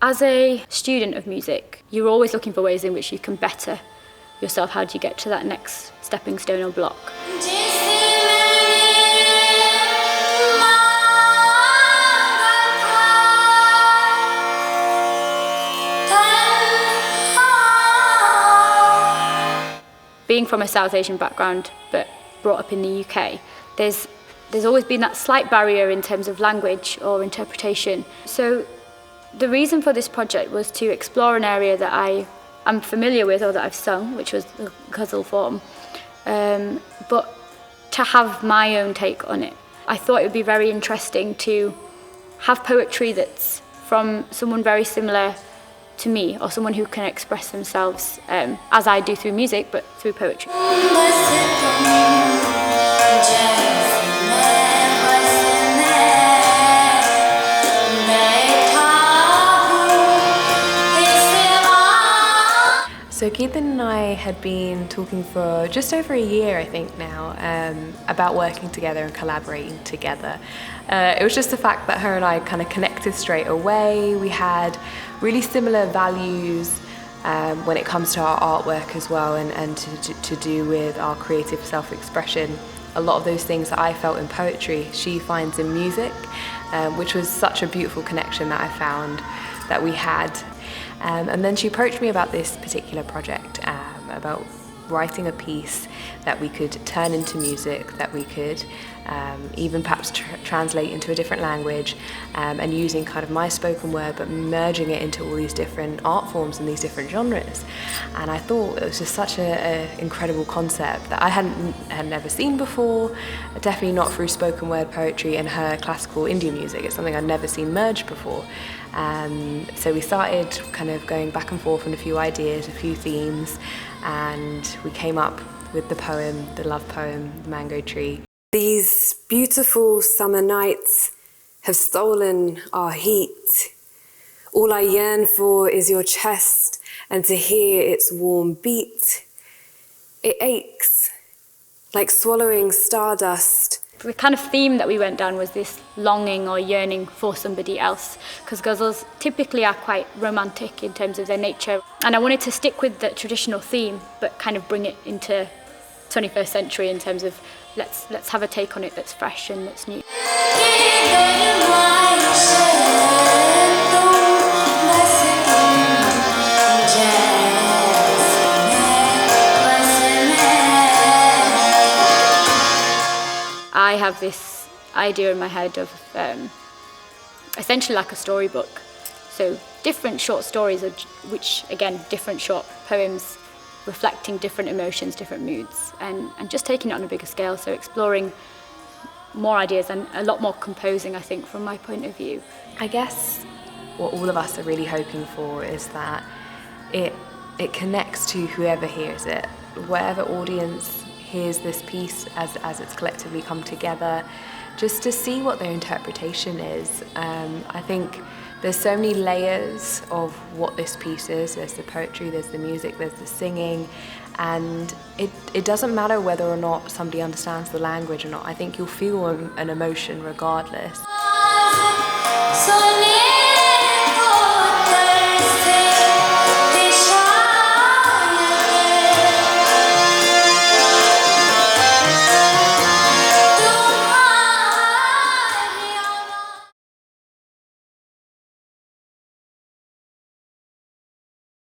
As a student of music, you're always looking for ways in which you can better yourself. How do you get to that next stepping stone or block? Being from a South Asian background but brought up in the UK, there's always been that slight barrier in terms of language or interpretation. So the reason for this project was to explore an area that I am familiar with or that I've sung, which was the ghazal form, but to have my own take on it. I thought it would be very interesting to have poetry that's from someone very similar to me, or someone who can express themselves as I do through music, but through poetry. So Keertan and I had been talking for just over a year, I think now, about working together and collaborating together. It was just the fact that her and I kind of connected straight away. We had really similar values when it comes to our artwork as well, and to do with our creative self-expression. A lot of those things that I felt in poetry, she finds in music, which was such a beautiful connection that I found that we had. And then she approached me about this particular project, about writing a piece that we could turn into music, that we could even perhaps translate into a different language, and using kind of my spoken word but merging it into all these different art forms and these different genres. And I thought it was just such an incredible concept that I had never seen before, definitely not through spoken word poetry and her classical Indian music. It's something I'd never seen merged before. So we started kind of going back and forth on a few ideas, a few themes, and we came up with the poem, the love poem, The Mango Tree. These beautiful summer nights have stolen our heat. All I yearn for is your chest and to hear its warm beat. It aches like swallowing stardust. The kind of theme that we went down was this longing or yearning for somebody else, because ghazals typically are quite romantic in terms of their nature. And I wanted to stick with the traditional theme, but kind of bring it into 21st century in terms of let's have a take on it that's fresh and that's new. I have this idea in my head of essentially like a storybook. So different short stories, which again, different short poems reflecting different emotions, different moods, and just taking it on a bigger scale. So exploring more ideas and a lot more composing, I think, from my point of view. I guess what all of us are really hoping for is that it connects to whoever hears it, whatever audience hears this piece as it's collectively come together, just to see what their interpretation is. I think there's so many layers of what this piece is. There's the poetry, there's the music, there's the singing, and it doesn't matter whether or not somebody understands the language or not. I think you'll feel an emotion regardless.